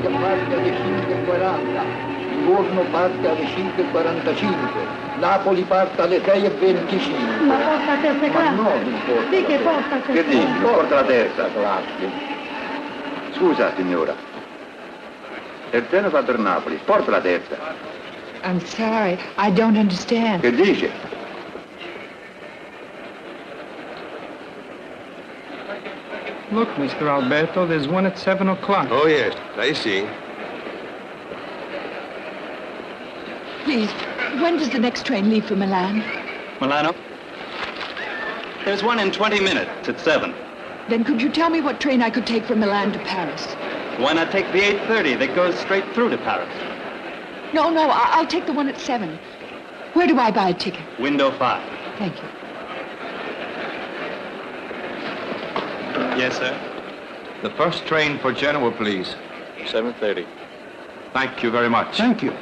che parte alle 5:40, Livorno parte alle 5:45, Napoli parte alle 6:25. Ma porta la terza classe? Ma no, non porta. Sì, che porta la terza classe? Che dici? Non porta la terza. Classe. Scusa, signora. Il treno va per Napoli. Porta la terza. I'm sorry, I don't understand. Che dice? Look, Mr. Alberto, there's one at 7 o'clock. Oh, yes, I see. Please, when does the next train leave for Milan? Milano? There's one in 20 minutes at 7. Then could you tell me what train I could take from Milan to Paris? Why not take the 8:30 that goes straight through to Paris? No, I'll take the one at 7. Where do I buy a ticket? Window 5. Thank you. Yes, sir. The first train for Genoa, please. 7:30. Thank you very much. Thank you.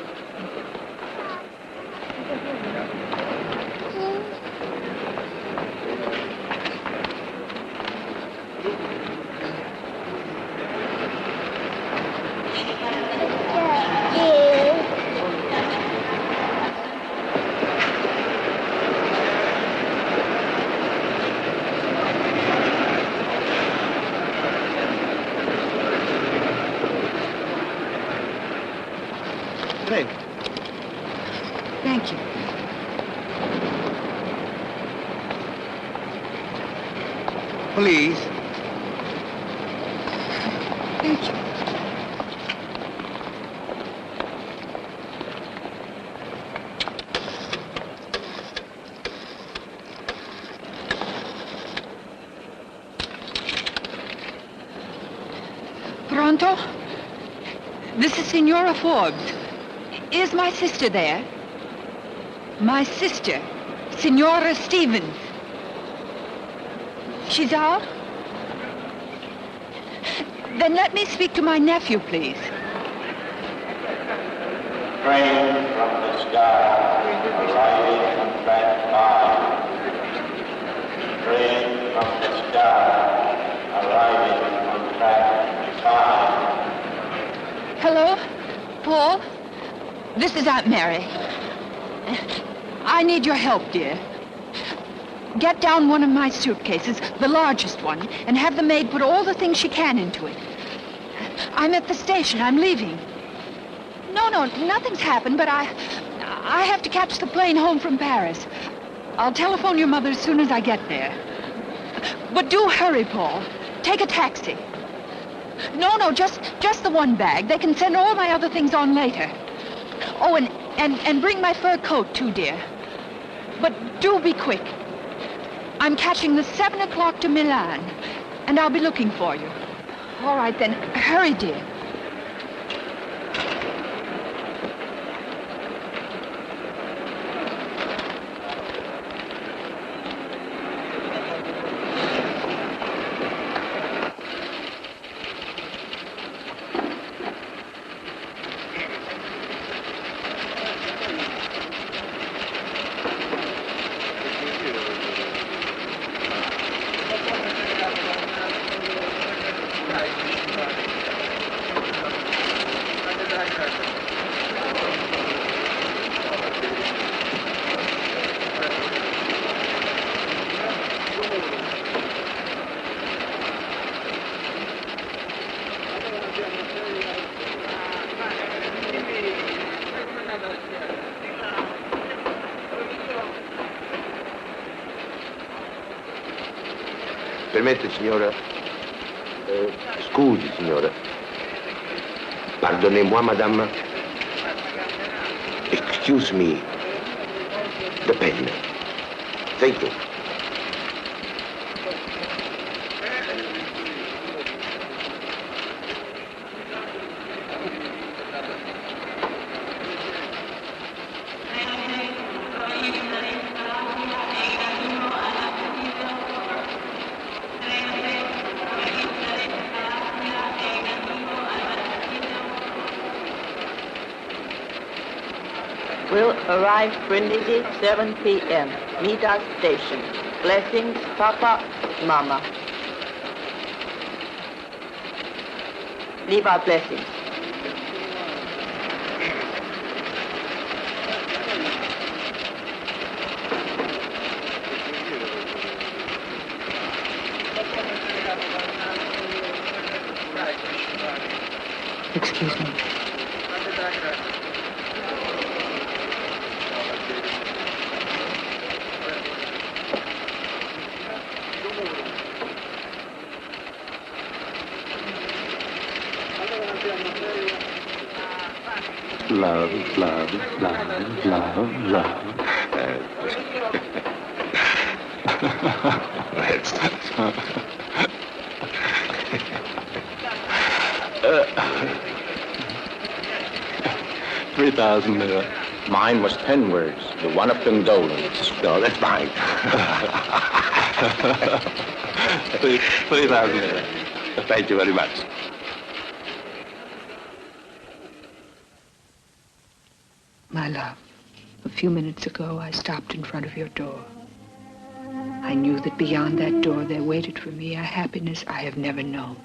Prego. Thank you. Please. Thank you. Pronto? This is Signora Forbes. Is my sister there? My sister, Signora Stevens. She's out? Then let me speak to my nephew, please. Train from the sky, arriving on track 5. Train from the sky, arriving on track 5. Hello? Paul? This is Aunt Mary. I need your help, dear. Get down one of my suitcases, the largest one, and have the maid put all the things she can into it. I'm at the station. I'm leaving. No, nothing's happened, but I have to catch the plane home from Paris. I'll telephone your mother as soon as I get there. But do hurry, Paul. Take a taxi. No, just the one bag. They can send all my other things on later. Oh, and bring my fur coat, too, dear. But do be quick. I'm catching the 7 o'clock to Milan, and I'll be looking for you. All right, then. Hurry, dear. Permette, signora? Scusi, signora. Pardonnez-moi, madame. Excuse me. The pen. Thank you. Will arrive Brindisi 7 p.m. Meet us station. Blessings, Papa, Mama. Leave our blessings. Excuse me. Love, love, love, love, love. That's 3,000 lira. Mine was 10 words. The one of condolence. No, that's mine. 3,000 lira. Thank you very much. My love, a few minutes ago I stopped in front of your door. I knew that beyond that door there waited for me a happiness I have never known.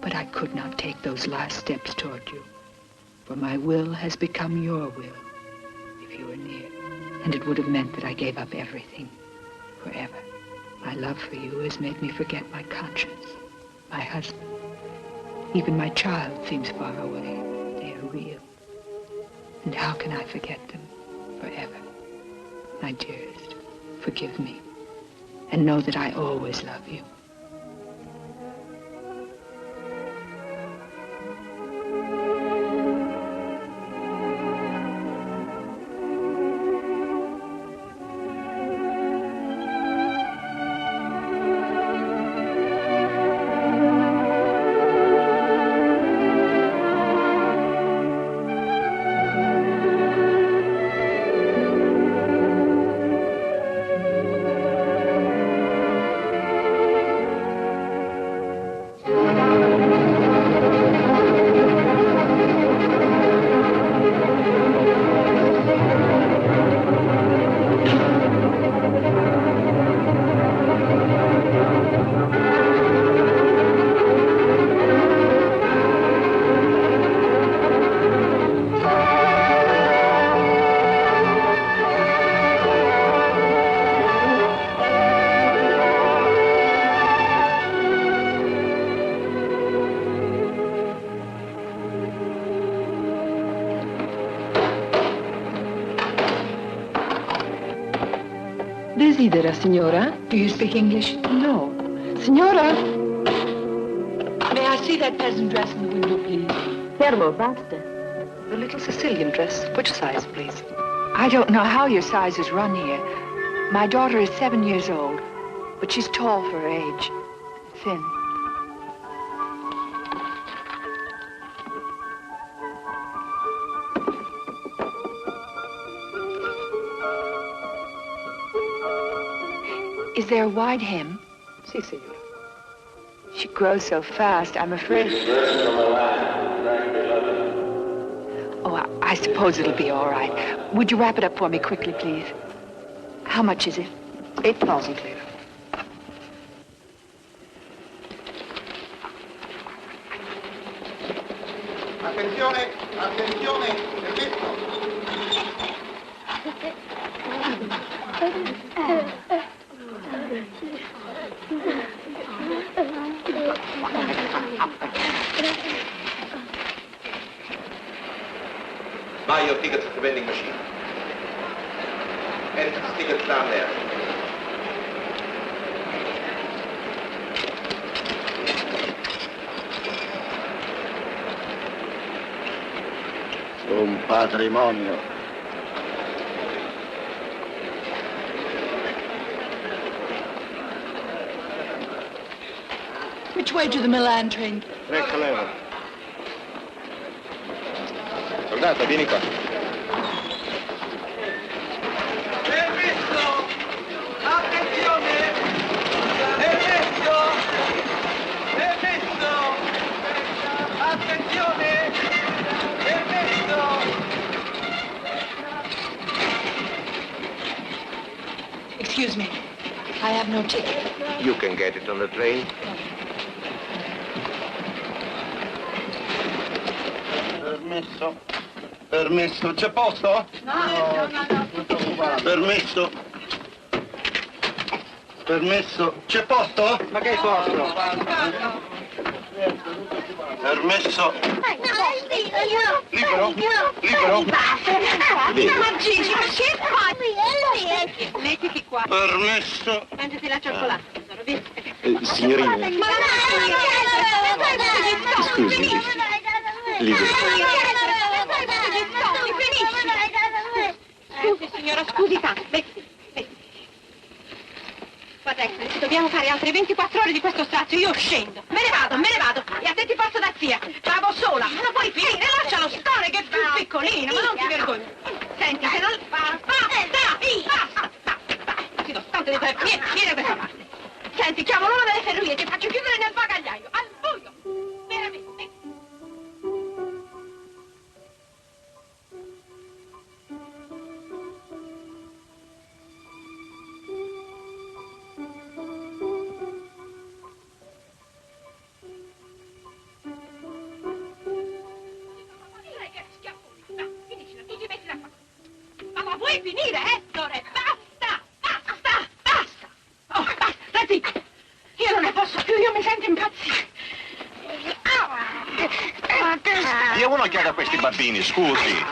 But I could not take those last steps toward you. For my will has become your will, if you were near. And it would have meant that I gave up everything, forever. My love for you has made me forget my conscience, my husband. Even my child seems far away. They are real. And how can I forget them forever? My dearest, forgive me. And know that I always love you. Desidera, signora? Do you speak English? No. Signora? May I see that peasant dress in the window, please? Fermo, basta. The little Sicilian dress. Which size, please? I don't know how your sizes run here. My daughter is 7 years old, but she's tall for her age. Thin. Is there a wide hem? Si, signora. She grows so fast, I'm afraid. Oh, I suppose it'll be all right. Would you wrap it up for me quickly, please? How much is it? 8,000 lira. Attenzione, attenzione, permesso. Buy your tickets at the vending machine. Entrance tickets down there. Un patrimonio. Which way to the Milan train? Recalero. Soldato, vieni qua. Permesso! Attenzione! Permesso! Permesso! Attenzione! Permesso! Excuse me. I have no ticket. You can get it on the train. Permesso? Permesso, c'è posto? No. Permesso? Permesso, c'è posto? Ma che posto? Permesso? Libero? Libero? Ma Gigi, ma che fai? Mettiti qua. Permesso. Mangiati la cioccolata, tesoro, via. Signorina. Scusi. Libero. Scusi, signora, scusi tanto. Mettiti. Guarda, dobbiamo fare altre 24 ore di questo strazio, io scendo. Me ne vado. E a te ti porto da zia. Vado sola. Ma non puoi finire, lascialo stare che è più piccolino, ma non ti vergogni. Senti, se non... Basta! Ti do tanto di te. Vieni da questa parte. Senti, chiamo l'uomo delle ferrovie, ti faccio chiudere nel bagagliaio. Al buio. Veramente. Ma vuoi finire, Ettore? Basta! Oh, basta, stai zitto! Io non ne posso più, io mi sento impazzire. Dia un'occhiata a questi bambini, scusi.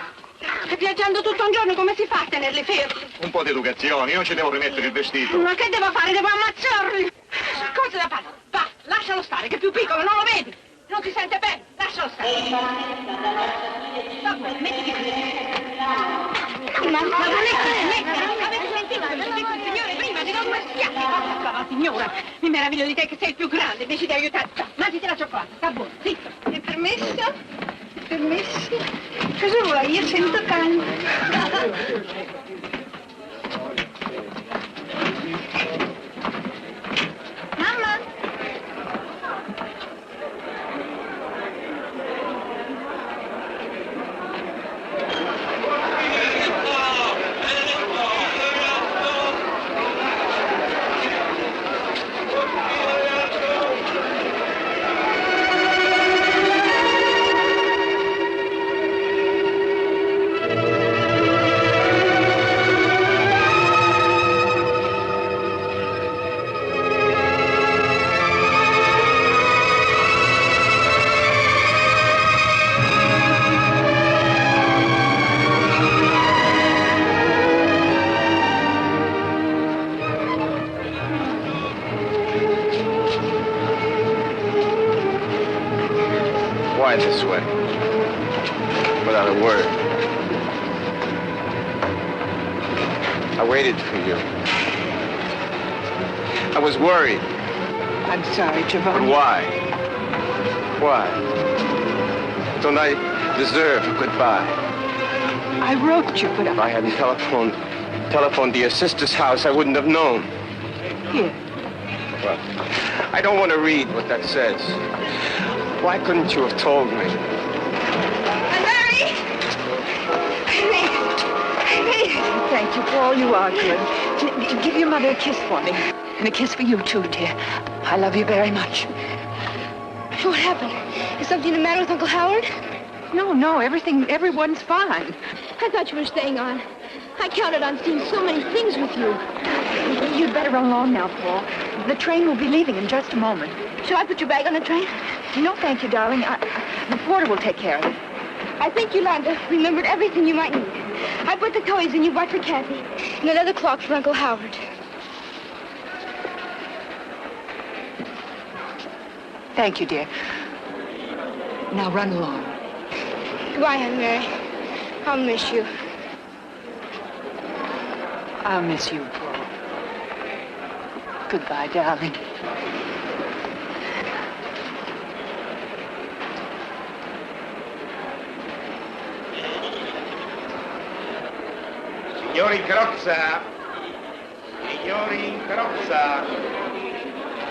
Viaggiando tutto un giorno, come si fa a tenerli fermi? Un po' di educazione, io ci devo rimettere il vestito. Ma che devo fare? Devo ammazzarli! Cose da fare? Basta, lascialo stare, che è più piccolo, non lo vedi? Non si sente bene, lascialo stare. Vabbè, mettiti qui. Ma avete sentito che dico il signore prima di non due schiaffi? Brava signora, mi meraviglio di te che sei il più grande, invece di aiutare. Mangiati la cioccolata, sta buono, zitto. È permesso? Permesso? Cosa vuoi? Io sento caldo. Mamma? Why this way? Without a word. I waited for you. I was worried. I'm sorry, But Giovanni. why? Why? Don't I deserve a goodbye? I wrote you, but If I hadn't telephoned to your sister's house, I wouldn't have known. Here. Well, I don't want to read what that says. Why couldn't you have told me? Mary! Thank you for all you are, good. Give your mother a kiss for me. And a kiss for you, too, dear. I love you very much. What happened? Is something the matter with Uncle Howard? No, everyone's fine. I thought you were staying on. I counted on seeing so many things with you. You'd better run along now, Paul. The train will be leaving in just a moment. Shall I put your bag on the train? No, thank you, darling. The porter will take care of it. I think Yolanda remembered everything you might need. I put the toys in you bought for Kathy. And another clock for Uncle Howard. Thank you, dear. Now run along. Goodbye, Aunt Mary. I'll miss you. I'll miss you, Paul. Goodbye, darling. Signori in carrozza! Signori in carrozza!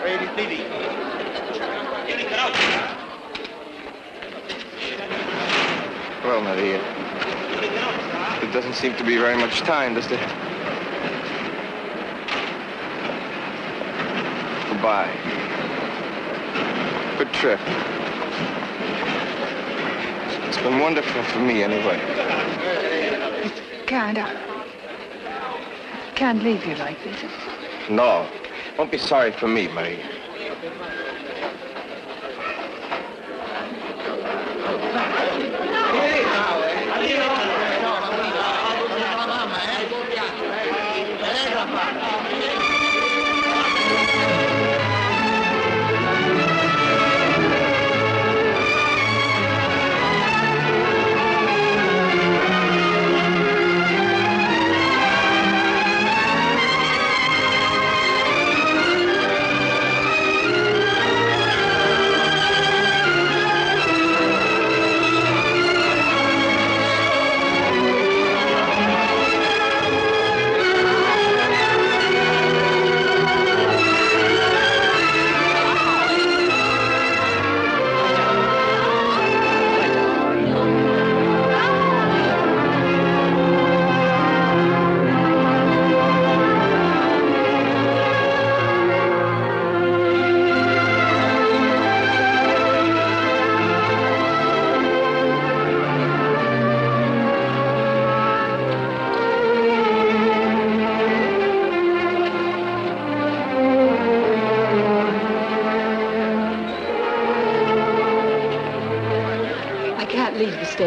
Ready, Signori in carrozza! Well, Maria, there doesn't seem to be very much time, does there? Goodbye. Good trip. It's been wonderful for me, anyway. Can't leave you like this. No. Don't be sorry for me, Maria.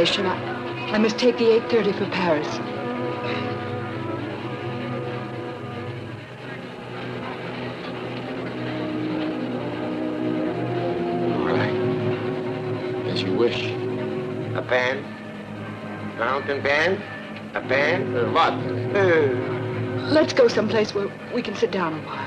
station. I must take the 8:30 for Paris. All right. As you wish. A band? Mountain band? A band? What? Let's go someplace where we can sit down a while.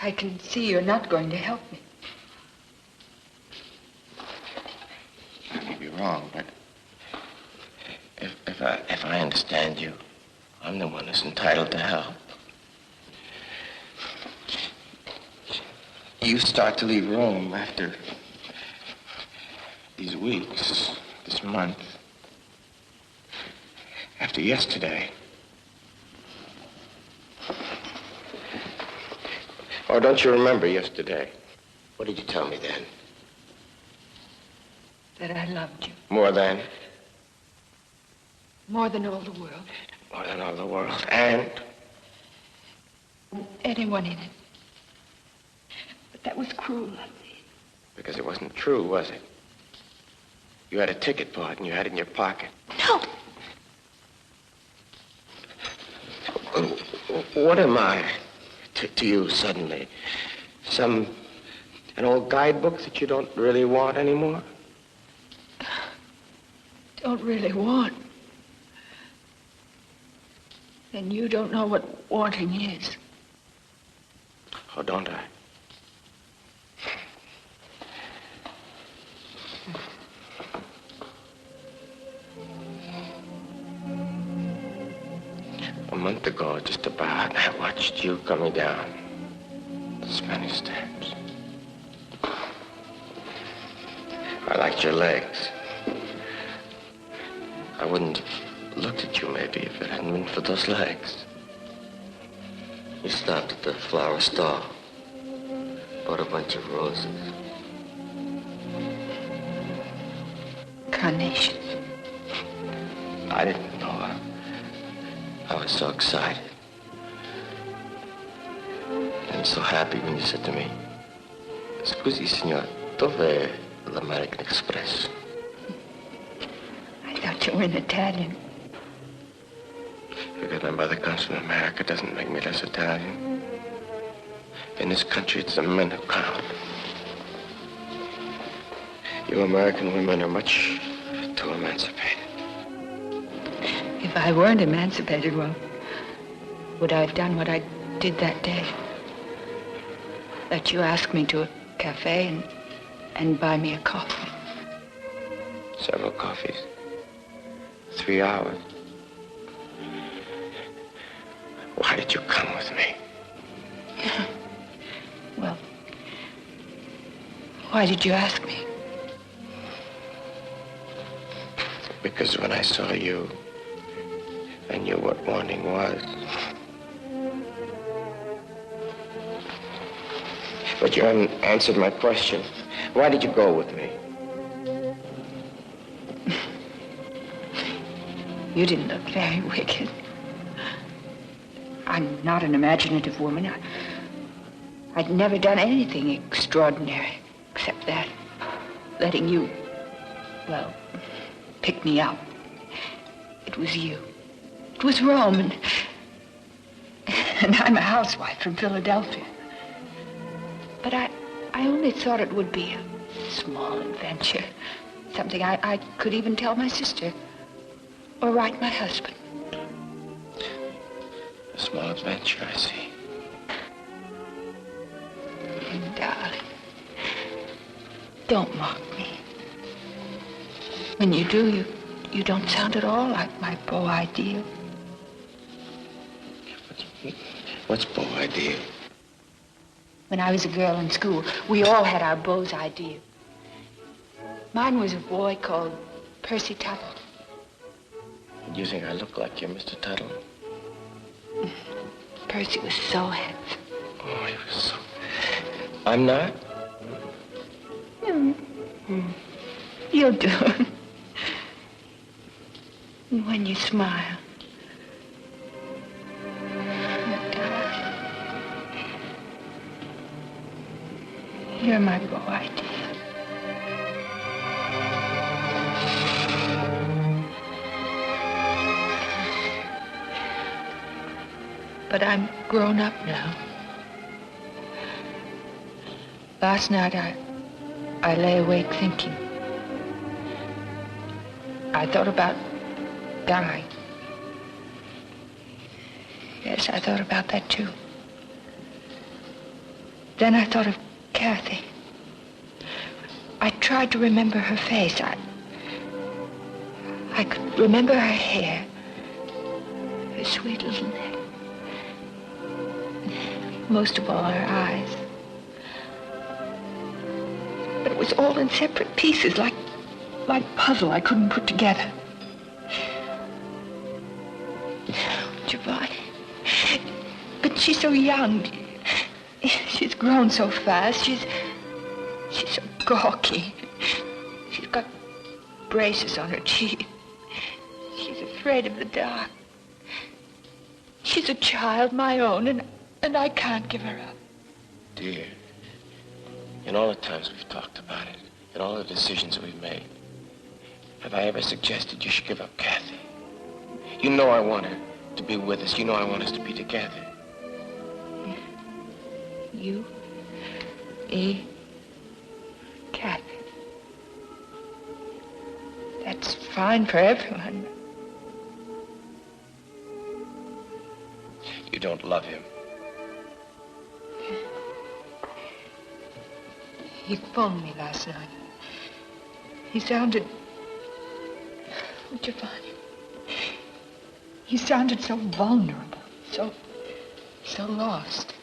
I can see you're not going to help me. I may be wrong, but if I understand you, I'm the one who's entitled to help. You start to leave Rome after these weeks, this month, after yesterday. Oh, don't you remember yesterday? What did you tell me then? That I loved you. More than? More than all the world. More than all the world. And? Anyone in it. But that was cruel of me. Because it wasn't true, was it? You had a ticket for it and you had it in your pocket. No. What am I to you suddenly? An old guidebook that you don't really want anymore? Don't really want. Then you don't know what wanting is. Oh, don't I? A month ago, just about, I watched you coming down the Spanish Steps. I liked your legs. I wouldn't have looked at you, maybe, if it hadn't been for those legs. You stopped at the flower stall, bought a bunch of roses. Carnations. I didn't know. I was so excited. And so happy when you said to me, "Scusi, signor, dov'è l'American Express?" I thought you were an Italian. Because my mother comes from America doesn't make me less Italian. In this country, it's the men who count. You American women are much too emancipated. If I weren't emancipated, well, would I have done what I did that day? Let you ask me to a cafe and buy me a coffee. Several coffees. 3 hours. Why did you come with me? Well, why did you ask me? Because when I saw you, I knew what wanting was. But you haven't answered my question. Why did you go with me? You didn't look very wicked. I'm not an imaginative woman. I'd never done anything extraordinary except that. Letting you, well, pick me up. It was you. It was Rome, and I'm a housewife from Philadelphia. But I I only thought it would be a small adventure. Something I could even tell my sister. Or write my husband. A small adventure, I see. Darling, don't mock me. When you do, you don't sound at all like my beau ideal. What's beau ideal? When I was a girl in school, we all had our beau's ideal. Mine was a boy called Percy Tuttle. You think I look like you, Mr. Tuttle? Percy was so handsome. Oh, he was so... I'm not? You'll do. When you smile. You're my beau ideal. But I'm grown up now. Last night, I lay awake thinking. I thought about dying. Yes, I thought about that, too. Then I thought of Kathy. I tried to remember her face. I could remember her hair, her sweet little neck. Most of all, her eyes. But it was all in separate pieces, like puzzle I couldn't put together. Giovanni. But she's so young. She's grown so fast. She's so gawky. She's got braces on her cheek. She's afraid of the dark. She's a child, my own, and I can't give her up. Dear, in all the times we've talked about it, in all the decisions that we've made, have I ever suggested you should give up Kathy? You know I want her to be with us. You know I want us to be together. You, me, Kathy. That's fine for everyone. You don't love him. He phoned me last night. He sounded... Giovanni. He sounded so vulnerable, so lost.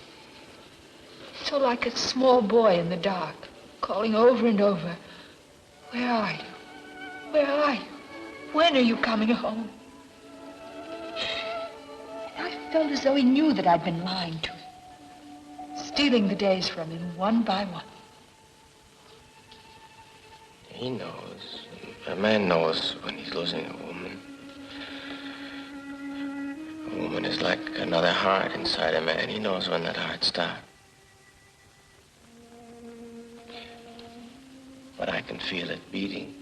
So like a small boy in the dark, calling over and over, "Where are you? Where are you? When are you coming home?" And I felt as though he knew that I'd been lying to him, stealing the days from him one by one. He knows. A man knows when he's losing a woman. A woman is like another heart inside a man. He knows when that heart stops. But I can feel it beating.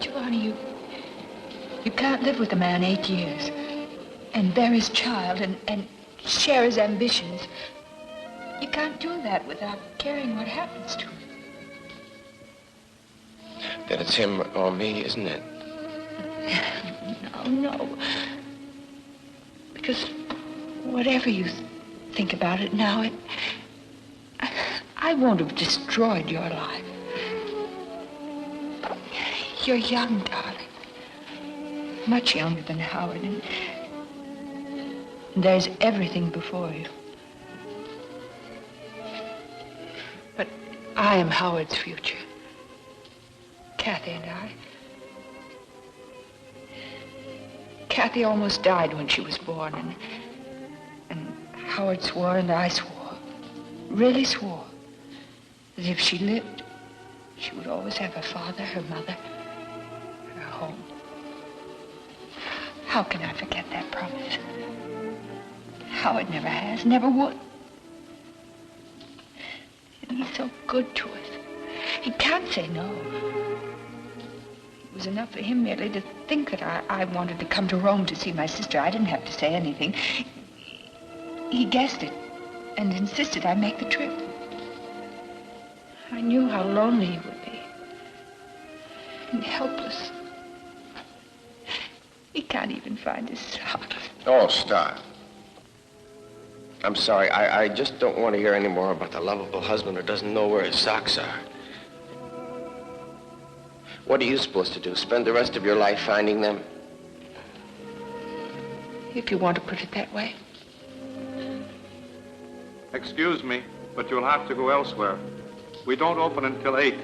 Giovanni, you can't live with a man 8 years and bear his child and share his ambitions. You can't do that without caring what happens to him. That it's him or me, isn't it? No. Because whatever you think about it now, I won't have destroyed your life. But you're young, darling. Much younger than Howard, and there's everything before you. But I am Howard's future. Kathy and I. Kathy almost died when she was born, and Howard swore and I swore, really swore, that if she lived, she would always have her father, her mother, her home. How can I forget that promise? Howard never has, never would. And he's so good to us. He can't say no. He was enough for him merely to think that I wanted to come to Rome to see my sister. I didn't have to say anything. He guessed it and insisted I make the trip. I knew how lonely he would be and helpless. He can't even find his socks. Oh, stop. I'm sorry. I just don't want to hear any more about the lovable husband who doesn't know where his socks are. What are you supposed to do? Spend the rest of your life finding them? If you want to put it that way. Excuse me, but you'll have to go elsewhere. We don't open until 8.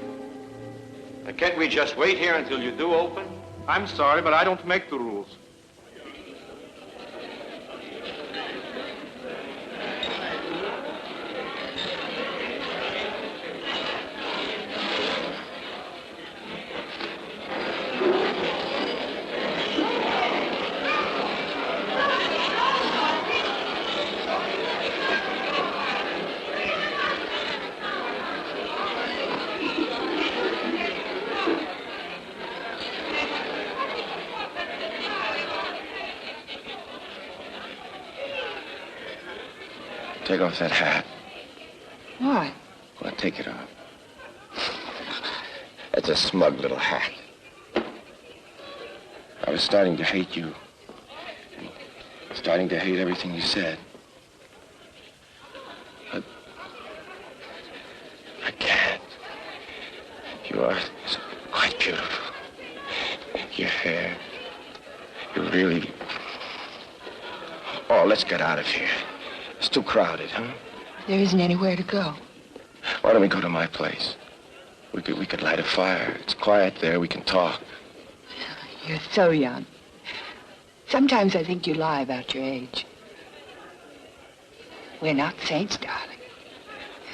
Can't we just wait here until you do open? I'm sorry, but I don't make the rules. Take off that hat. Why? Well, take it off. That's a smug little hat. I was starting to hate you. Starting to hate everything you said. But I can't. You are quite beautiful. Your hair. You really... Oh, let's get out of here. It's too crowded, huh? There isn't anywhere to go. Why don't we go to my place? We could light a fire. It's quiet there. We can talk. You're so young. Sometimes I think you lie about your age. We're not saints, darling.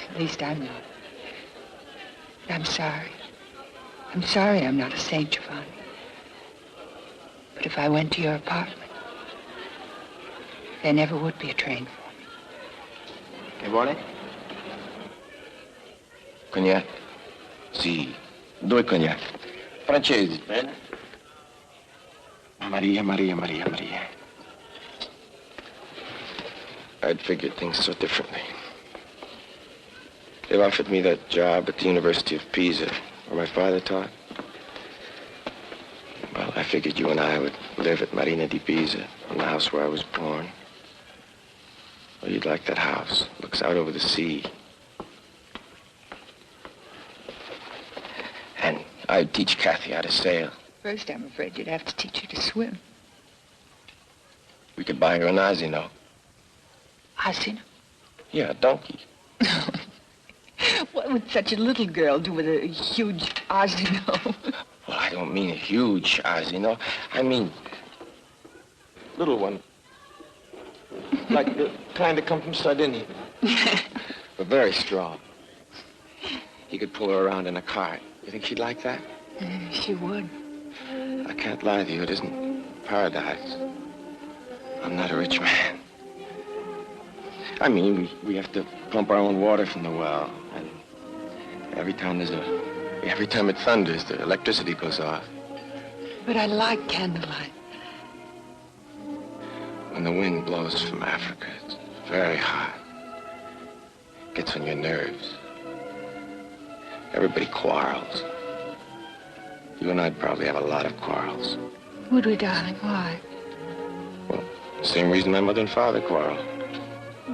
At least I'm not. But I'm sorry. I'm sorry I'm not a saint, Giovanni. But if I went to your apartment, there never would be a train for me. Che vuole? Cognac? Sì, 2 cognac. Francesi. Bene. Maria. I'd figured things so differently. They've offered me that job at the University of Pisa, where my father taught. Well, I figured you and I would live at Marina di Pisa, in the house where I was born. Well, you'd like that house. Looks out over the sea. And I'd teach Kathy how to sail. First, I'm afraid you'd have to teach her to swim. We could buy her an asino. Asino? Yeah, a donkey. What would such a little girl do with a huge asino? Well, I don't mean a huge asino. I mean little one. Like the kind that come from Sardinia. But very strong. He could pull her around in a cart. You think she'd like that? She would. I can't lie to you. It isn't paradise. I'm not a rich man. I mean, we have to pump our own water from the well. And every time it thunders, the electricity goes off. But I like candlelight. When the wind blows from Africa, it's very hot. It gets on your nerves. Everybody quarrels. You and I'd probably have a lot of quarrels. Would we, darling? Why? Well, same reason my mother and father quarreled.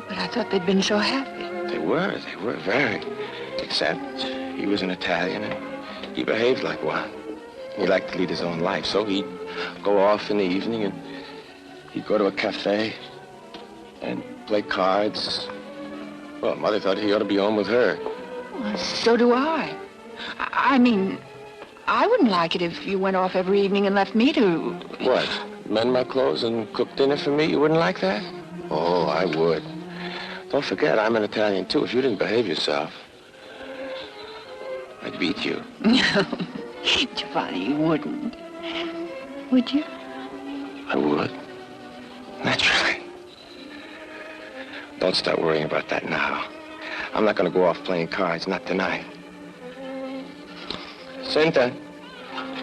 But I thought they'd been so happy. They were very. Except he was an Italian and he behaved like one. He liked to lead his own life, so he'd go off in the evening and he'd go to a cafe and play cards. Well, Mother thought he ought to be home with her. Well, so do I. I mean, I wouldn't like it if you went off every evening and left me to... What? Mend my clothes and cook dinner for me? You wouldn't like that? Oh, I would. Don't forget, I'm an Italian, too. If you didn't behave yourself, I'd beat you. No, Giovanni, you wouldn't. Would you? I would. Naturally. Don't start worrying about that now. I'm not going to go off playing cards, not tonight. Senta.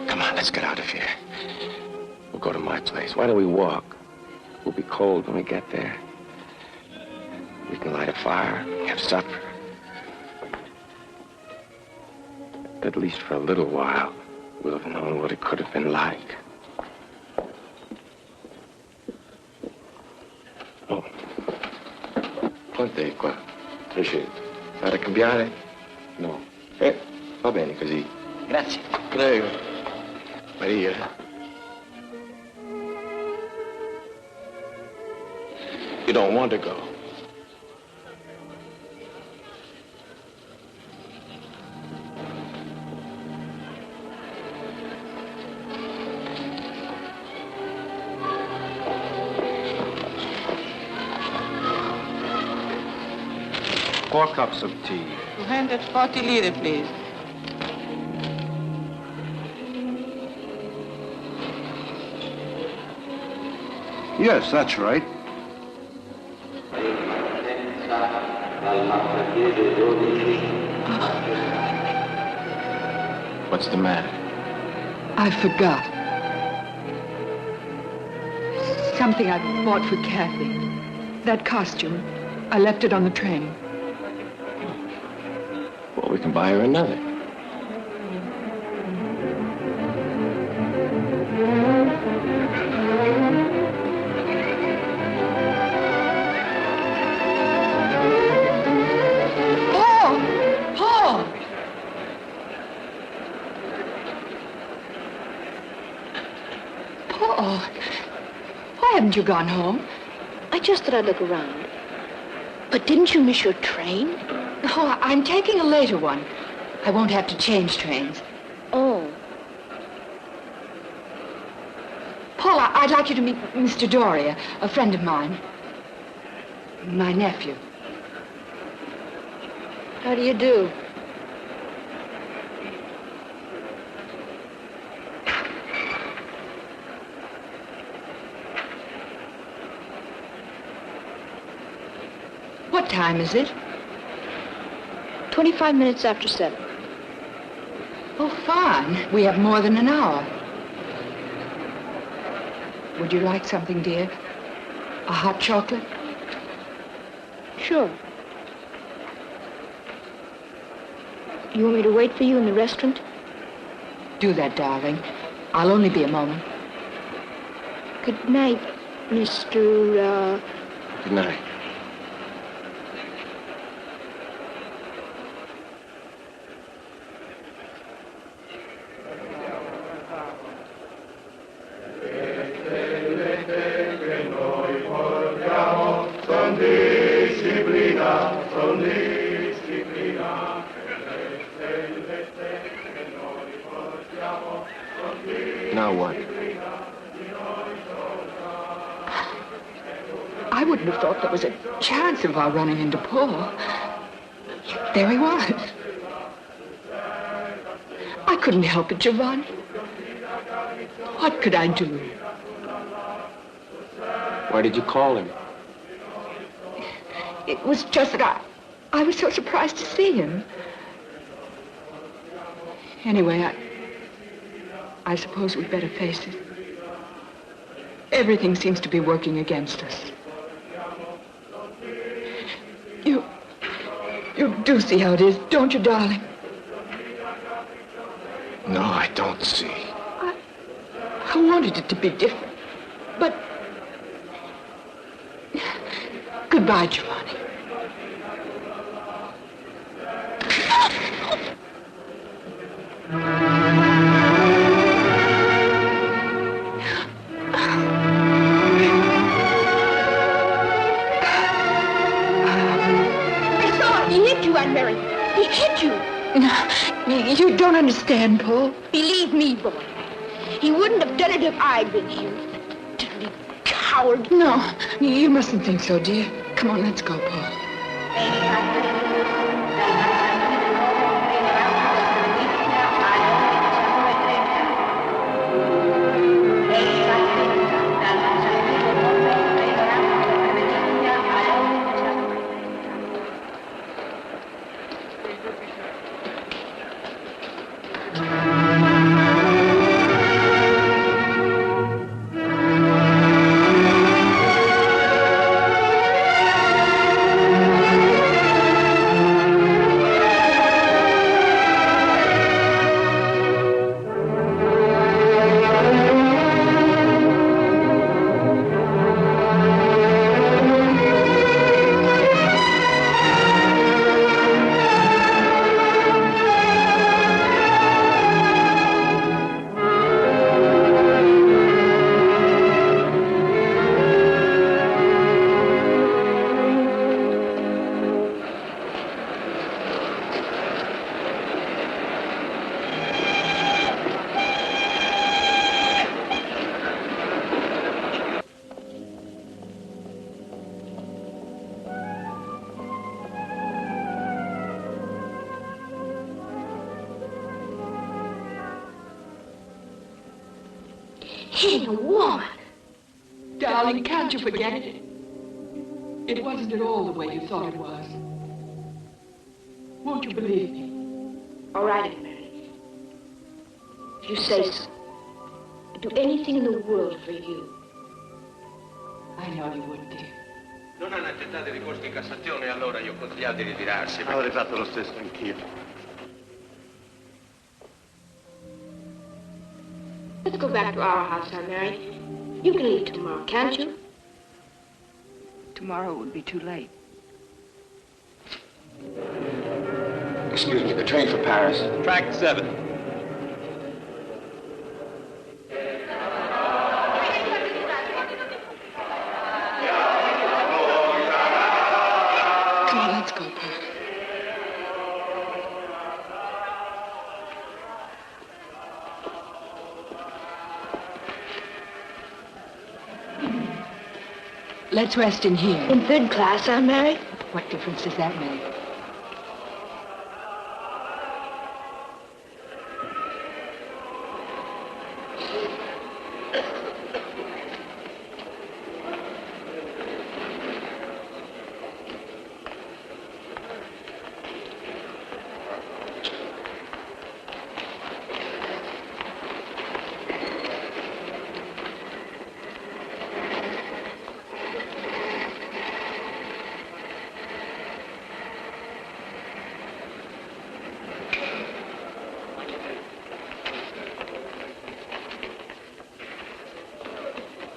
Come on, let's let's get out of here. We'll go to my place. Why don't we walk? We'll be cold when we get there. We can light a fire, have supper. At least for a little while, we'll have known what it could have been like. Oh. Quant'è qua? 300. Fa da cambiare? No. Va bene così. Grazie. Prego. Maria. You don't want to go. Four cups of tea. 240 lire, please. Yes, that's right. What's the matter? I forgot. Something I bought for Kathy. That costume. I left it on the train. Well, we can buy her another. Paul, why haven't you gone home? I just thought I'd look around. But didn't you miss your train? Oh, I'm taking a later one. I won't have to change trains. Oh. Paul, I'd like you to meet Mr. Doria, a friend of mine. My nephew. How do you do? What time is it? 25 minutes after 7. Oh, fine. We have more than an hour. Would you like something, dear? A hot chocolate? Sure. You want me to wait for you in the restaurant? Do that, darling. I'll only be a moment. Good night, Mr. Good night. Now what? I wouldn't have thought there was a chance of our running into Paul. There he was. I couldn't help it, Giovanni. What could I do? Why did you call him? It was just that I was so surprised to see him. Anyway, I suppose we'd better face it. Everything seems to be working against us. You do see how it is, don't you, darling? No, I don't see. I wanted it to be different, but... Goodbye, Giovanni. Mary. He hit you. You don't understand, Paul. Believe me, boy. He wouldn't have done it if I'd been here. Dirty coward. No, you mustn't think so, dear. Come on, let's go, Paul. hitting a woman. Darling, can't you forget it? It wasn't at all the way you thought it was. Won't you believe me? All right, Mary. If you say so. I'd do anything in the world for you. I know you would, dear. Non hanno accettato il ricorso in Cassazione e allora io ho consigliato di ritirarsi. Avrei fatto lo stesso anch'io. Let's go back to our house, Aunt Mary. You can leave tomorrow, can't you? Tomorrow would be too late. Excuse me, the train for Paris. Track 7. Come on, let's go, Pa. Let's rest in here. In third class, Aunt Mary? What difference does that make?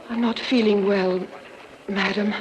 I'm not feeling well, madam.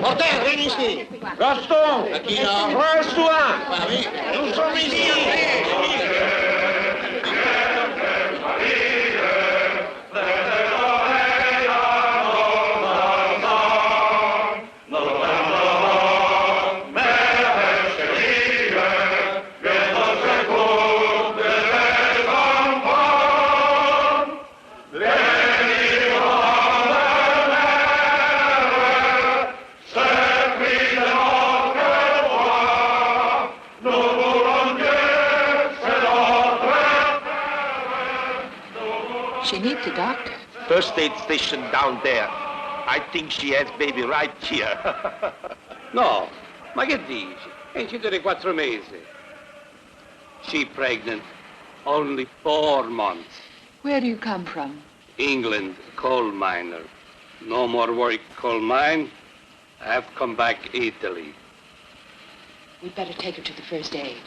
Porter, vieni ici. Gaston. Reste-toi. Nous sommes ici. She needs a doctor. First aid station down there. I think she has baby right here. No, ma che dici? È incinta di 4 mesi. She pregnant. Only 4 months. Where do you come from? England, coal miner. No more work coal mine. I have come back Italy. We'd better take her to the first aid.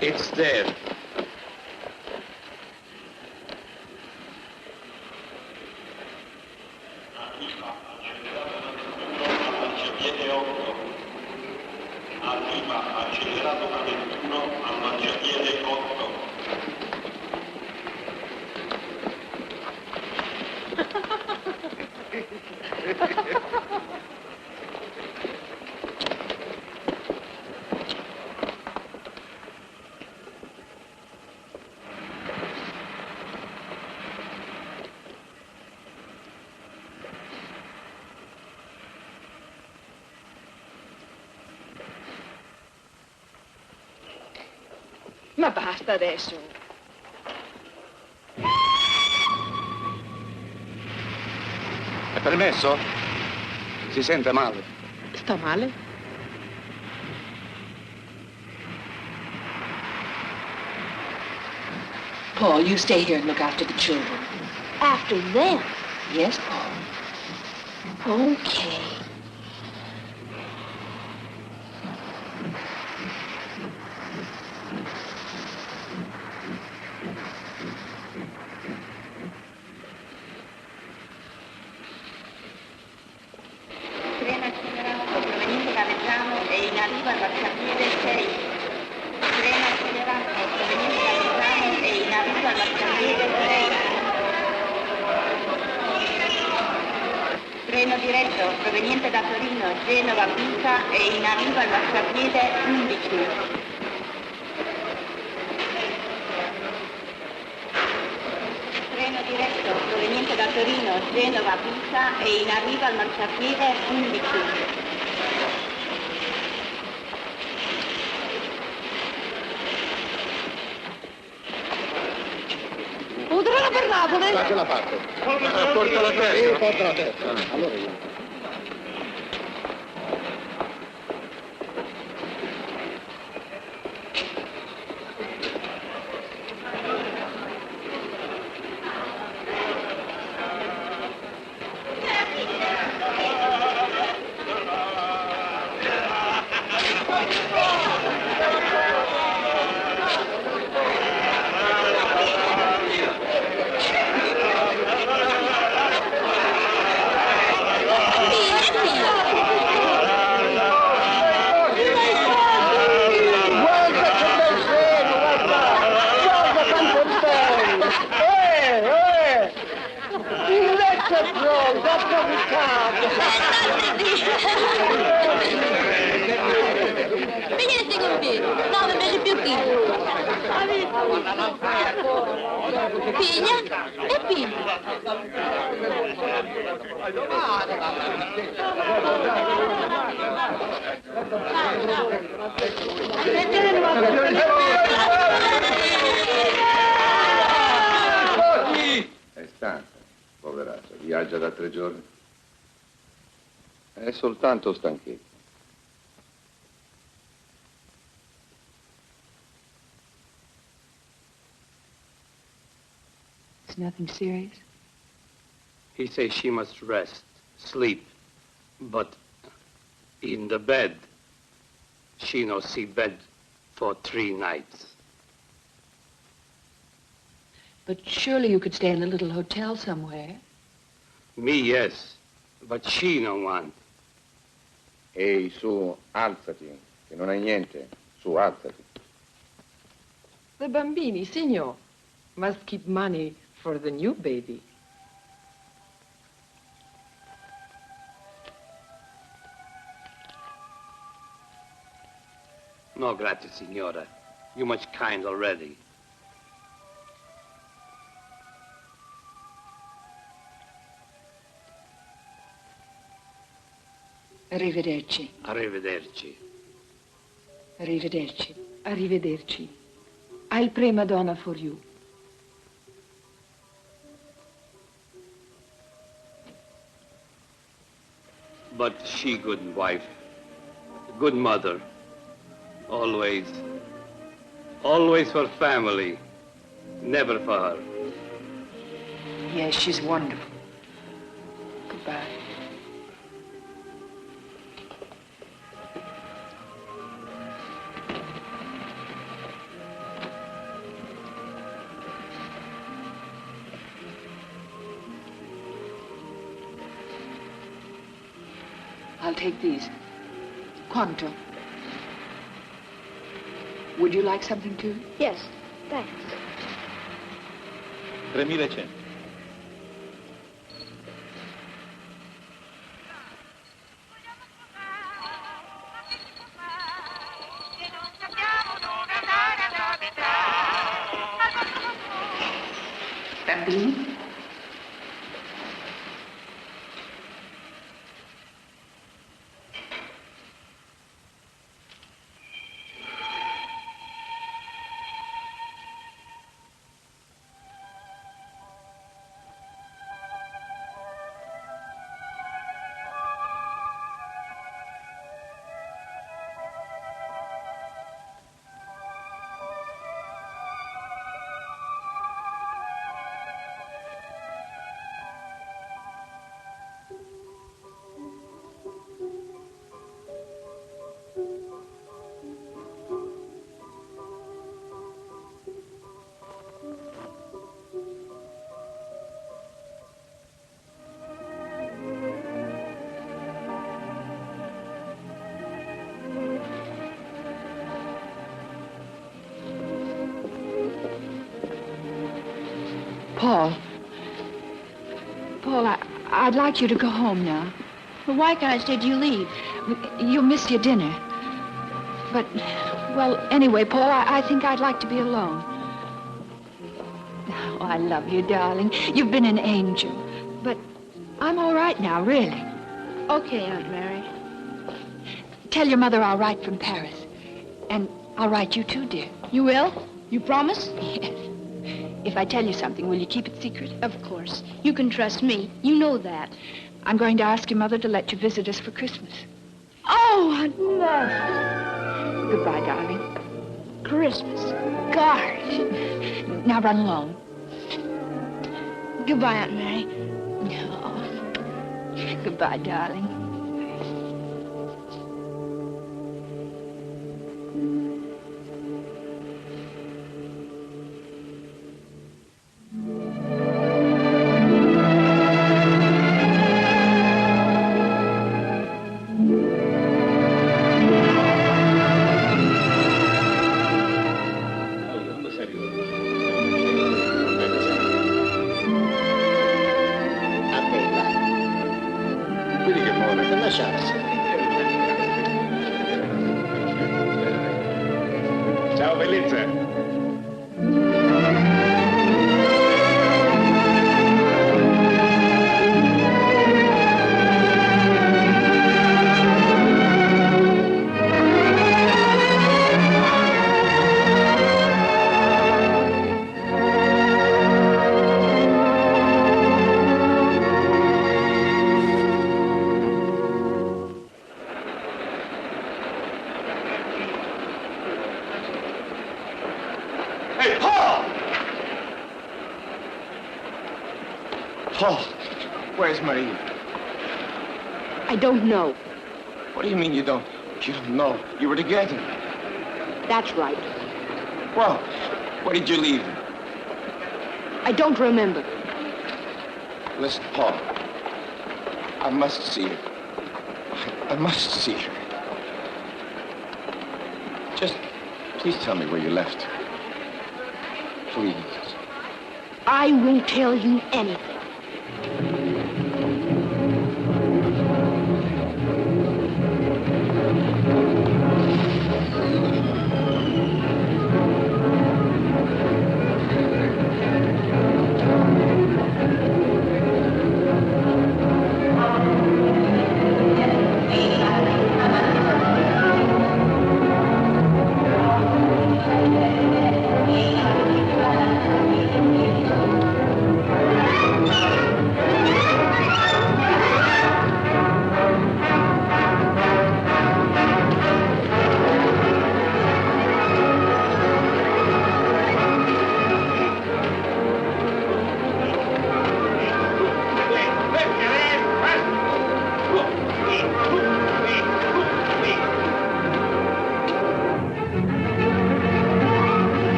It's there. Arriva accelerato da 21 al marciapiede 8. Ma basta adesso. È permesso? Si sente male. Sta male? Paul, you stay here and look after the children. After them? Yes, Paul. Okay. Treno accelerato proveniente da Reggiano e in arrivo al marciapiede 6. Treno accelerato proveniente da Reggiano e in arrivo al marciapiede 6. Treno diretto proveniente da Torino, Genova, Pisa e in arrivo al marciapiede 11. Treno diretto proveniente da Torino, Genova, Pisa e in arrivo al marciapiede 11. Un treno per Napoli? Da quella parte. Porta la testa. Sì, porta la testa. Allora io. Venite con me, 9 mesi più figli. Piglia e piglia. È stanca, poveraccia, viaggia da 3 giorni. È soltanto stanchezza. It's nothing serious? He says she must rest, sleep, but in the bed, she no see bed for 3 nights. But surely you could stay in a little hotel somewhere. Me, yes, but she no want. Ehi, su, alzati, che non hai niente. Su, alzati. The bambini, signor, must keep money for the new baby. No, grazie, signora. You much kind already. Arrivederci. Arrivederci. Arrivederci. Arrivederci. I'll pray Madonna for you. But she good wife, good mother. Always, always for family, never for her. Yes, she's wonderful. Goodbye. I'll take these. Quanto? Would you like something too? Yes, thanks. 3.100. Bambini? Paul. Paul, I'd like you to go home now. Well, why can't I stay till you leave? You'll miss your dinner. But, well, anyway, Paul, I think I'd like to be alone. Oh, I love you, darling. You've been an angel. But I'm all right now, really. Okay, Aunt Mary. Tell your mother I'll write from Paris. And I'll write you too, dear. You will? You promise? Yes. If I tell you something, will you keep it secret? Of course. You can trust me. You know that. I'm going to ask your mother to let you visit us for Christmas. Oh, Aunt Mary. Goodbye, darling. Christmas. Gosh. Now run along. Goodbye, Aunt Mary. Oh. Goodbye, darling. Ciao, bellezza. Hey, Paul! Paul, where's Marie? I don't know. What do you mean you don't know? You were together. That's right. Well, where did you leave her? I don't remember. Listen, Paul. I must see her. I must see her. Just please tell me where you left her. Please. I won't tell you anything.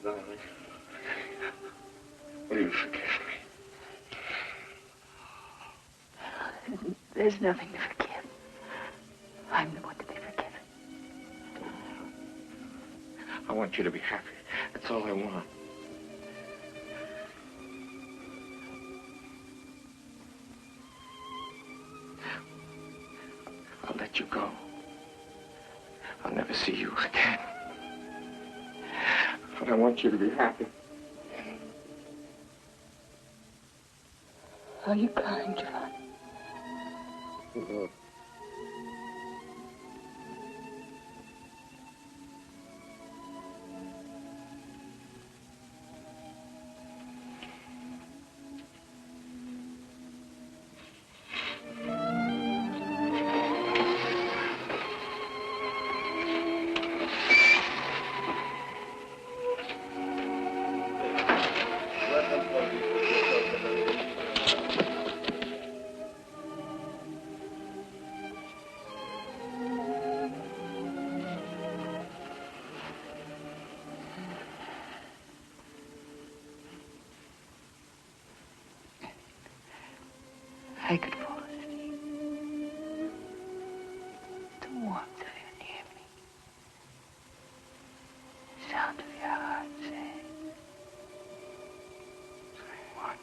darling. Will you forgive me? There's nothing to forgive. I'm the one to be forgiven. I want you to be happy. That's all I want. I'll let you go. I'll never see you again. But I want you to be happy. Are you crying, John? Mm-hmm. I could fall asleep. The warmth of you near me. The sound of your heart saying, What?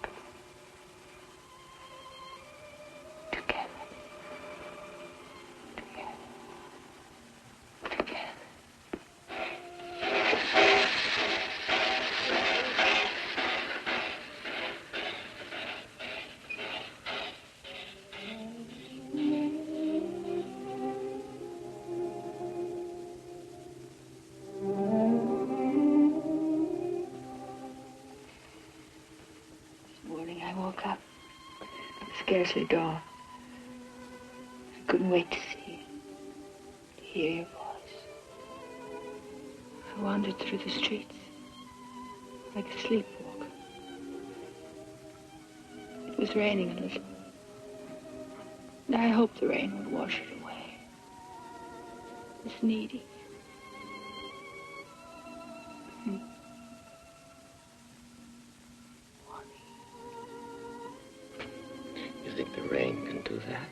Together. Together. Together. I woke up. Scarcely dawn. I couldn't wait to see you, to hear your voice. I wandered through the streets like a sleepwalker. It was raining a little. And I hoped the rain would wash it away. It's needy. You think the rain can do that?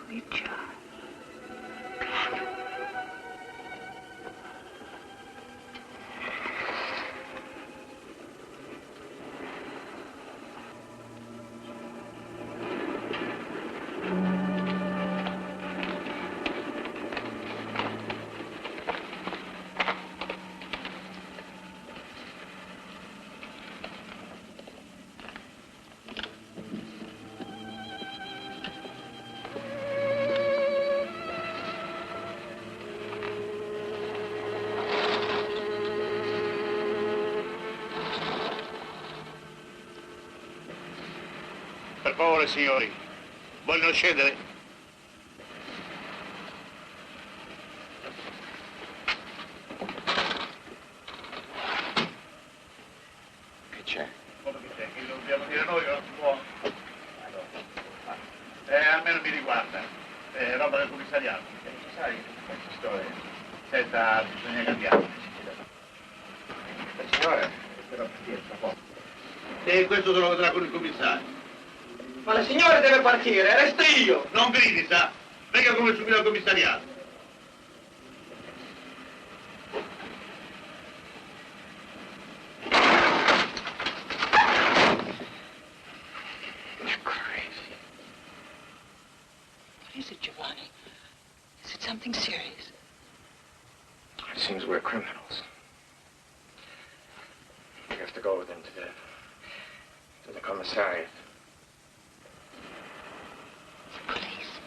Sweet child. Per favore, signori, vogliono scendere? Che c'è? Come che c'è? Che lo dobbiamo dire noi o non si può? Almeno mi riguarda. Roba del commissariato. Sai, questa storia. Senta, bisogna cambiare. Signore, E questo te lo vedrà con il commissario. Ma la signora deve partire, resto io! Non gridi, sa? Venga come subito al commissariato. You're crazy. What is it, Giovanni? Is it something serious? It seems we're criminals. We have to go with them to the commissariat. Police.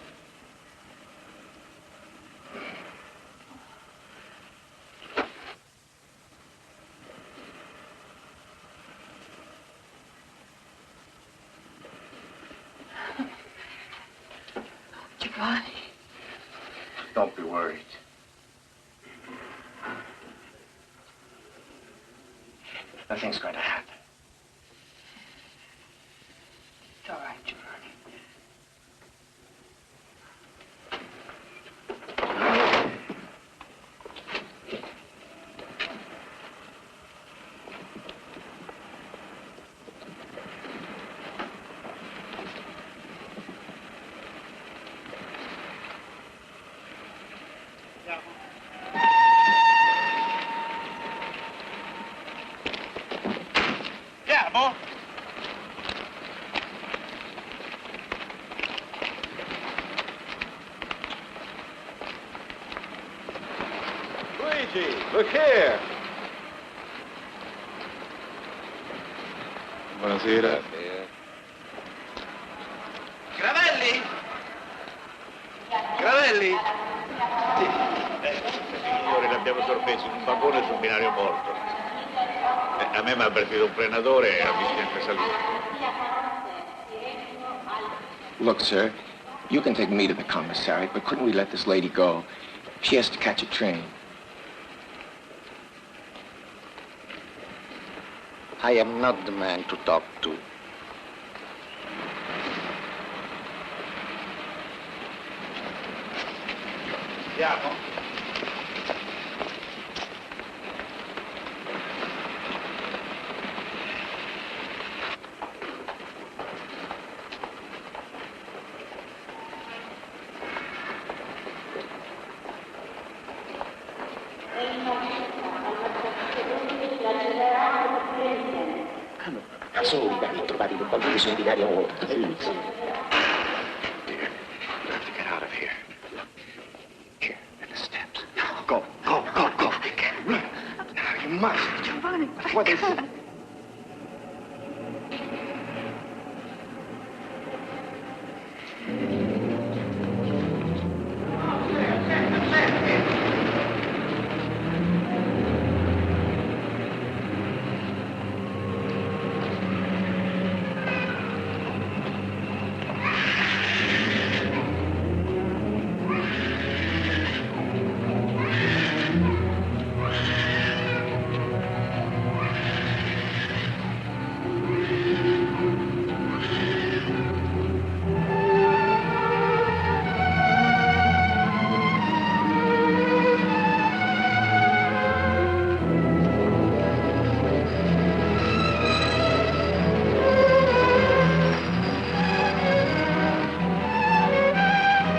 worried. Nothing's going to happen. It's all right, Giovanni. Andiamo? Luigi, look here. Buonasera. Gravelli? Gravelli? Signore, l'abbiamo sorpreso in un vagone sul binario morto. A me mi ha avvertito un frenatore e ha visto anche salire. Look, sir, you can take me to the commissary, but couldn't we let this lady go? She has to catch a train. I am not the man to talk to. Andiamo? Solo i dati trovati da qualcuno su un binario morto. Dear, you have to get out of here. Here, in the steps. Go, go, go, go. I can't run. Now, you must. Giovanni, That's what they say.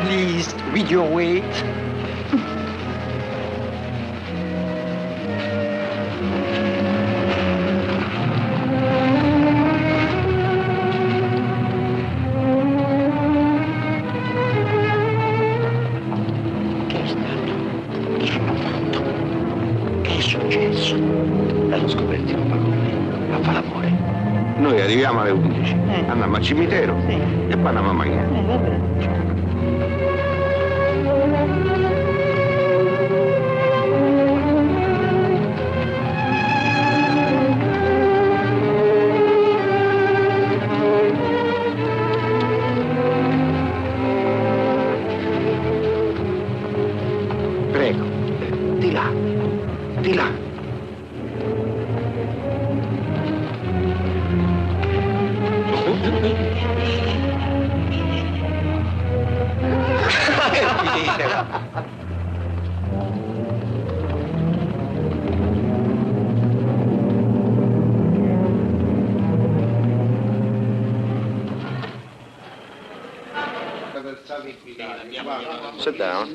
Please, with your weight. Che è stato? Che hanno fatto? Che è successo? E lo scopriremo poi. A fare l'amore. Noi arriviamo alle 11, andiamo al cimitero e poi andiamo a mangiare. Prego, di là, di là. Sit down.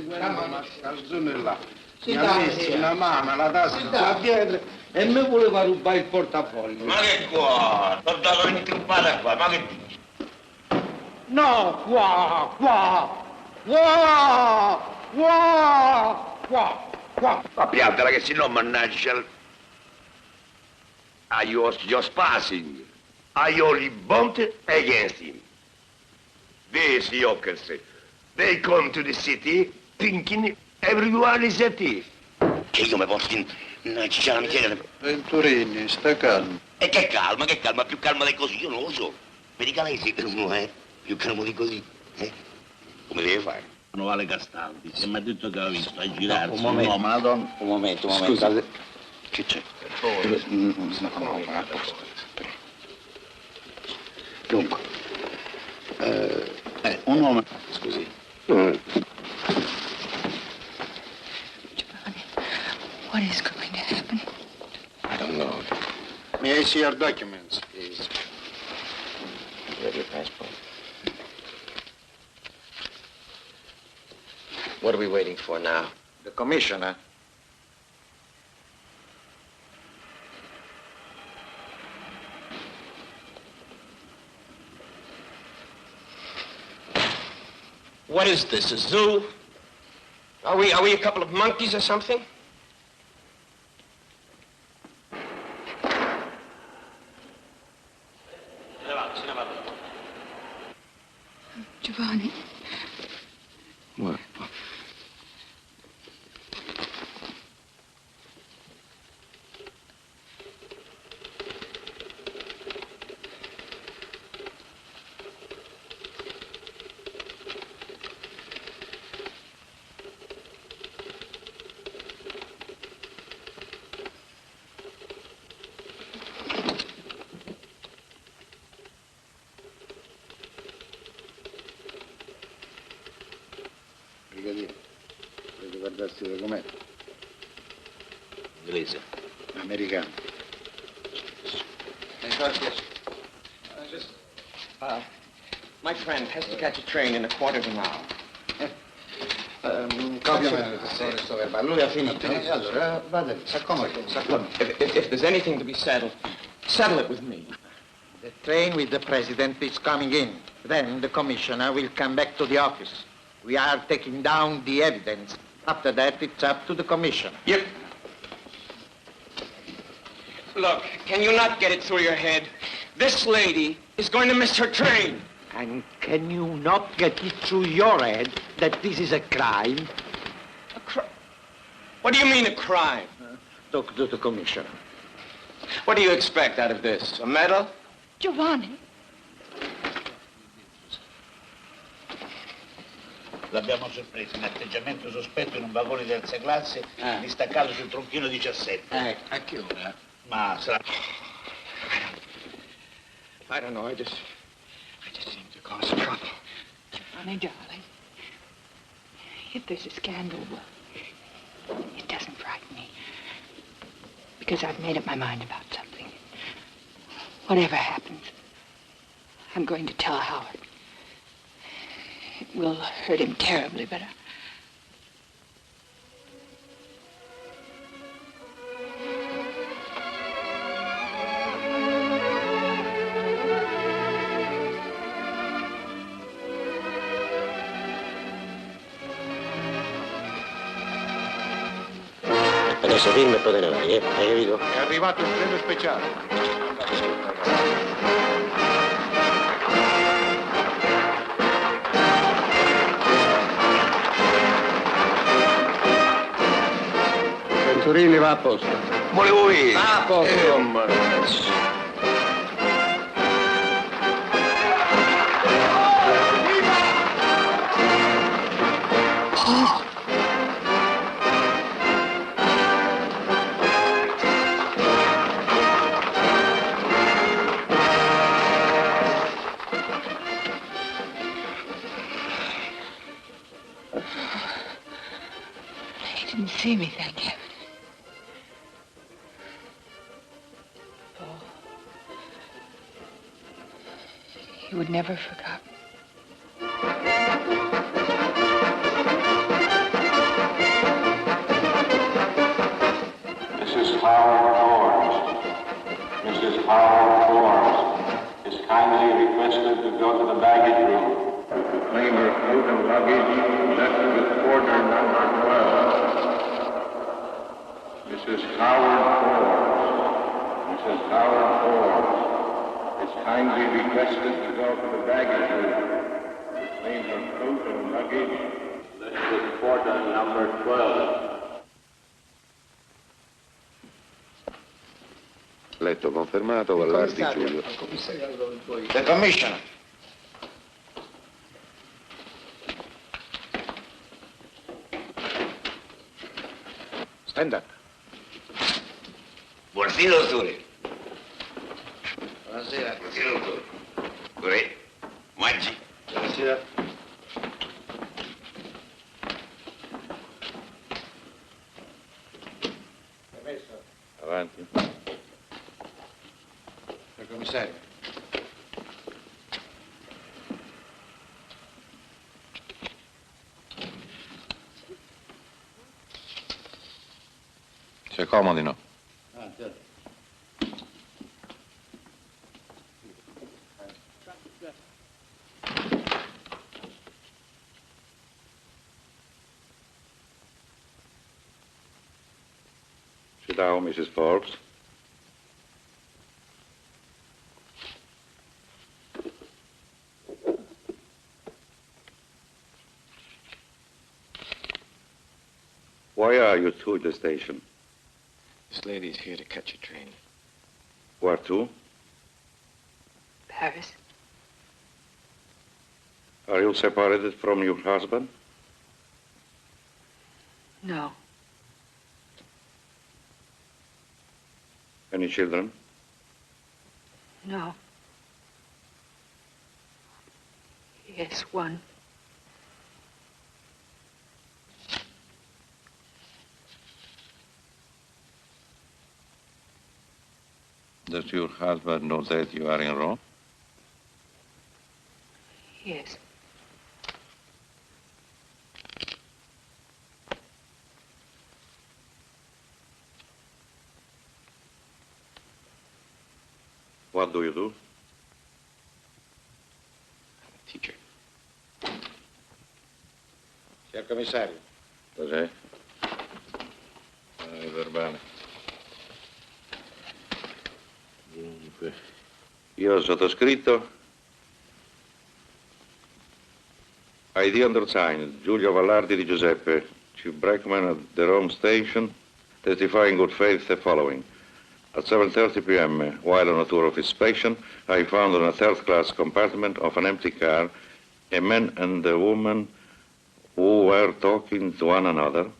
Mi ha messo una mano alla tasca qua dietro e mi voleva rubare il portafoglio. Ma che qua? L'ho dato intrippata qua, ma che dici? No, qua. Ma piantala che se no mannaggia. I was just passing. I only bumped against him. These yokers, they come to the city thinking everyone is a thief. Che io mi posso innacciare la miseria. Venturini, sta calmo. E che calma, più calma di così, io non lo so. Per i calesi uno è più calmo di così. Come deve fare? Vale Castaldi, che mi ha detto che aveva visto a girarsi un un uomo, una donna. Un momento. Scusa. Che c'è? No, a posto. Dunque, un uomo. Scusi. Giovanni, what is going to happen? I don't know. May I see your documents, please? You have your passport. What are we waiting for now? The commissioner. What is this, a zoo? Are we a couple of monkeys or something? Giovanni. What? Brigadiere, volete guardarsi il documento? Inglese. Americano. My friend has to catch a train in a quarter of an hour. Copiami questo verbale. Lui ha finito. Allora, vada lì, s'accomodi. If there's anything to be settled, settle it with me. The train with the president is coming in. Then the commissioner will come back to the office. We are taking down the evidence. After that, it's up to the commissioner. Yep. Look, can you not get it through your head? This lady is going to miss her train. And can you not get it through your head that this is a crime? A crime? What do you mean a crime? Talk to the commissioner. What do you expect out of this? A medal? Giovanni. L'abbiamo sorpreso in atteggiamento sospetto in un vagone di terza classe, distaccato sul tronchino 17. A che ora? Ma sarà... I don't know, I just seem to cause trouble. Giovanni, darling. If there's a scandal, well, it doesn't frighten me. Because I've made up my mind about something. Whatever happens, I'm going to tell Howard. It will hurt him terribly, but Adesso firma e poi te ne vai, hai capito? È arrivato il treno speciale. Venturini va a posto. Volevo io. A posto. he didn't see me, thank heaven. Paul. He would never have forgotten. Mrs. Howard Forbes. Mrs. Howard Forbes is kindly requested to go to the baggage room. To claim her coat and luggage left with porter number 12. Mrs. Howard Forbes. Mrs. Howard Forbes is kindly requested to go to the baggage room. To claim her coat and luggage left with porter number 12. Letto confermato, Vallardi Giulio. The commissioner. Stand up. Buonasera, dottore. Buonasera. Buonasera, dottore. Vorrei. Maggi. Buonasera. Permesso. Avanti. Signor commissario. Si accomodino. Ah, certo. Sit down, Mrs. Forbes. Why are you two at the station? This lady's here to catch a train. Where to? Paris. Are you separated from your husband? No. Any children? No. Yes, one. Does your husband know that you are in Rome? Yes. What do you do? Teacher. Signor commissario. Cos'è? Il verbale. Dunque. Io ho sottoscritto. ID undersigned, Giulio Vallardi di Giuseppe, Chief Brakeman at the Rome Station, testify in good faith the following. At 7:30 p.m., while on a tour of inspection, I found on a third-class compartment of an empty car a man and a woman who were talking to one another.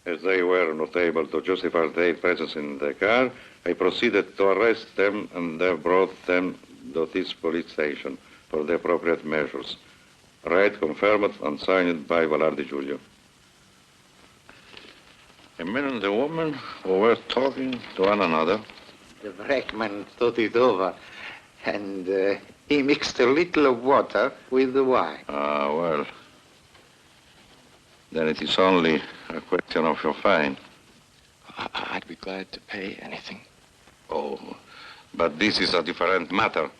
As they were not able to justify their presence in the car, I proceeded to arrest them and brought them to this police station for the appropriate measures. Read, confirmed, and signed by Vallardi Giulio. A man and a woman who were talking to one another. The brakeman thought it over, and he mixed a little of water with the wine. Ah, well. Then it is only a question of your fine. I'd be glad to pay anything. Oh, but this is a different matter.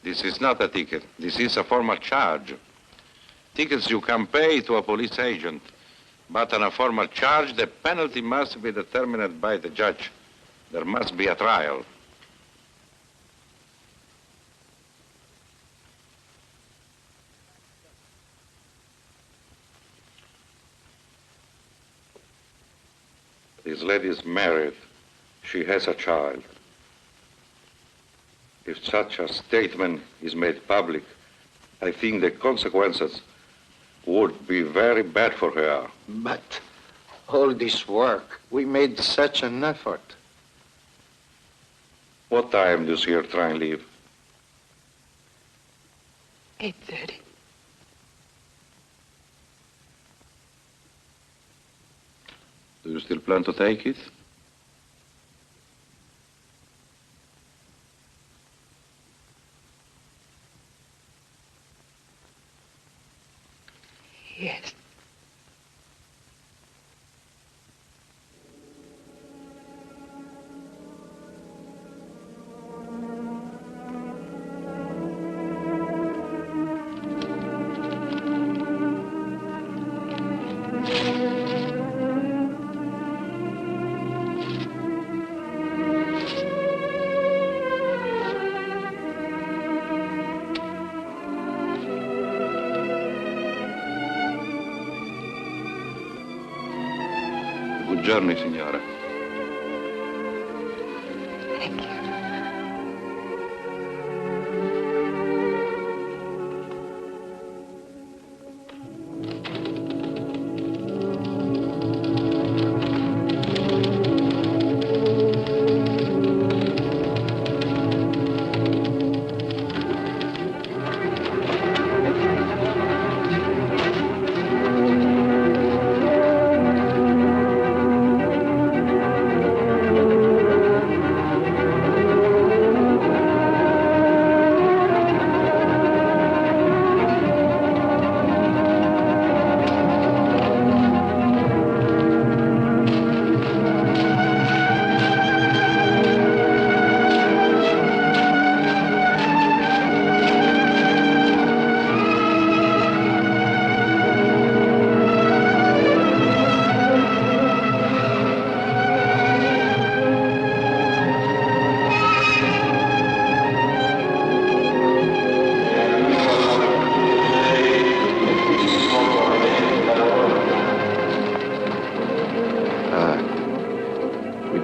This is not a ticket. This is a formal charge. Tickets you can pay to a police agent, but on a formal charge, the penalty must be determined by the judge. There must be a trial. This lady is married. She has a child. If such a statement is made public, I think the consequences would be very bad for her. But all this work, we made such an effort. What time does your train leave? 8:30. Do you still plan to take it? Yes. Good journey, signora. Thank you.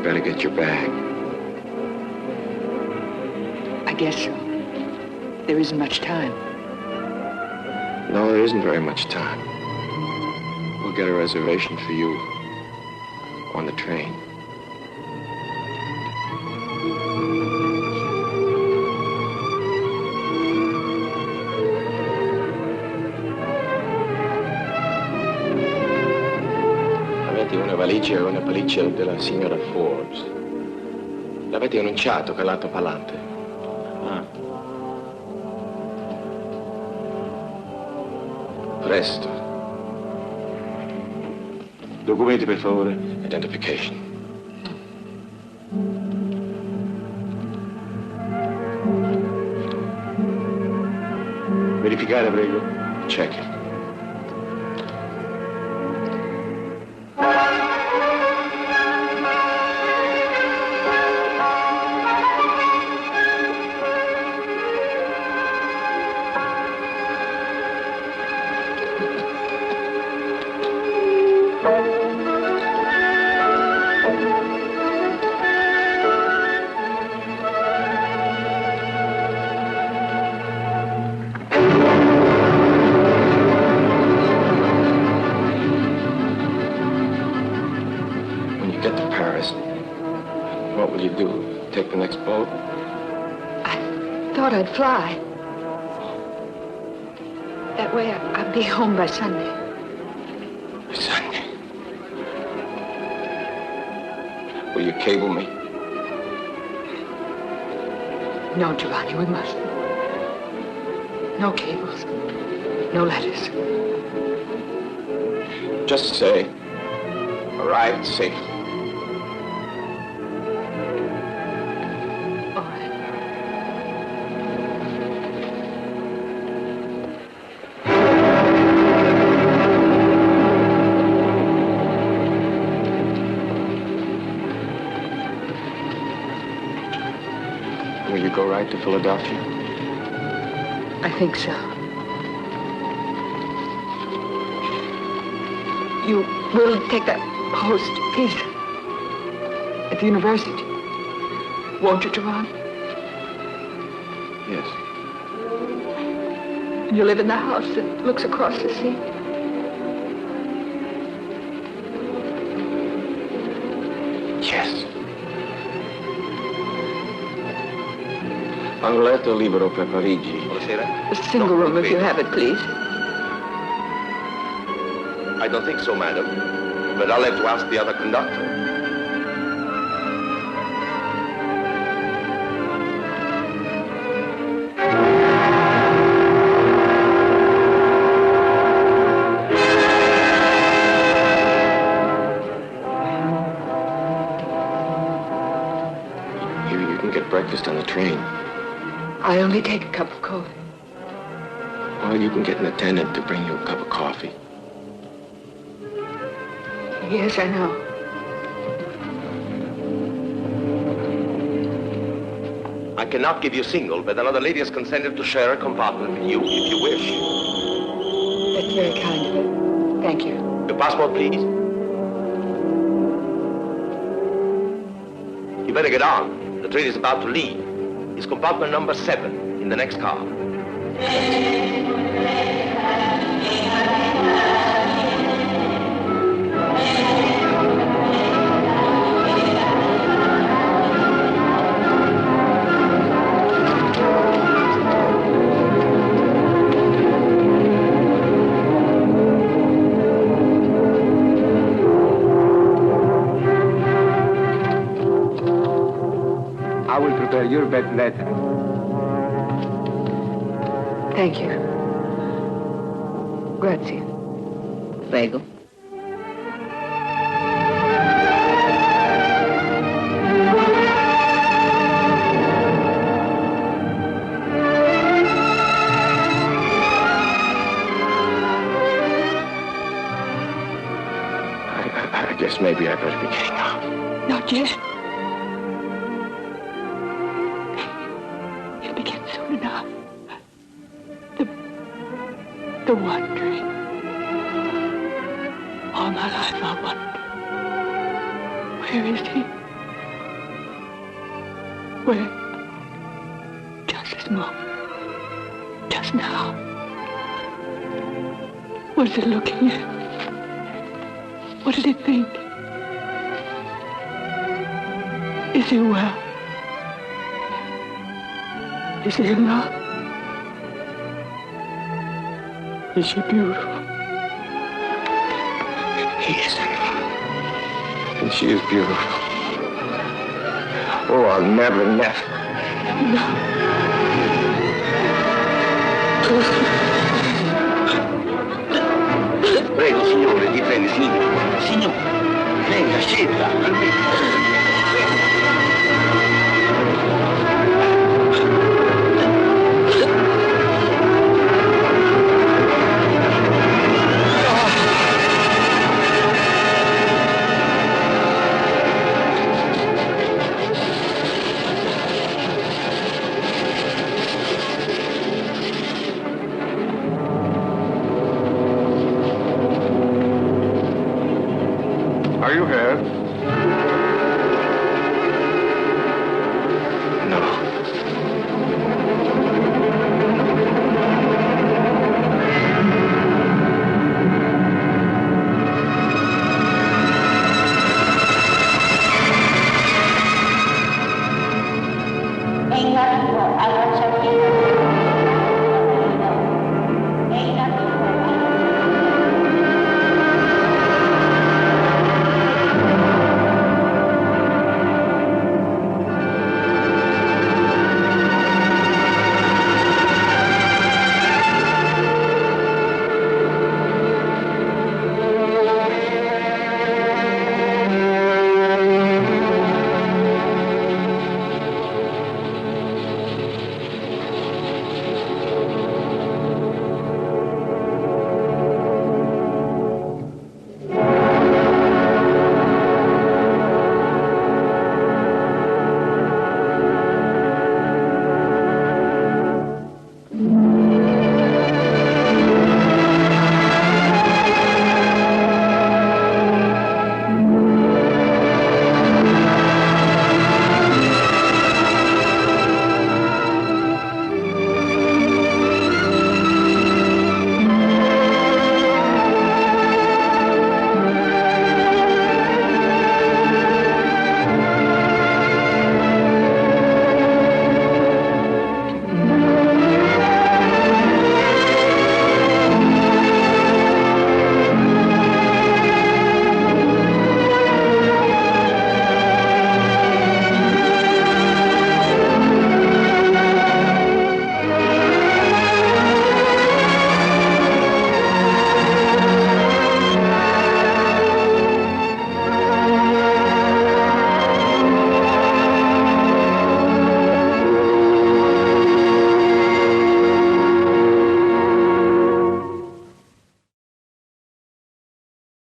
better get your bag. I guess so. There isn't much time. No, there isn't very much time. We'll get a reservation for you on the train. Avete una valigia e una valigia della signora Forbes. L'avete annunciato che l'altro palante. Presto. Documenti, per favore. Identification. Verificare, prego. Check. What will you do? Take the next boat? I thought I'd fly. That way I'd be home by Sunday. Sunday? Will you cable me? No, Giovanni, we mustn't. No cables. No letters. Just say, arrived safely. Will you go right to Philadelphia? I think so. You will take that post, please, at the university. Won't you, Giovanni? Yes. And you live in the house that looks across the sea? Yes. Un letto libero per Parigi. Buonasera. A single room, if you have it, please. I don't think so, madam. But I'll have to ask the other conductor. You can get breakfast on the train. I only take a cup of coffee. Well, you can get an attendant to bring you a cup of coffee. Yes, I know. I cannot give you single, but another lady has consented to share a compartment with you, if you wish. That's very kind of you. Thank you. Your passport, please. You better get on. The train is about to leave. It's compartment number 7 in the next car. I will prepare your bed letter. Thank you. Grazie. Prego. I guess maybe I better be getting off. Not yet. You'll begin soon enough. The wondering. All my life I wondered. Where is he? Where? Just this moment. Just now. What is it looking at? What does it think? Is he well? Is he in love? Is she beautiful? He is in love. And she is beautiful. Oh, I'll never. No. Prego, signore, ti prego, signore. Signore, venga, scenda. Are you here?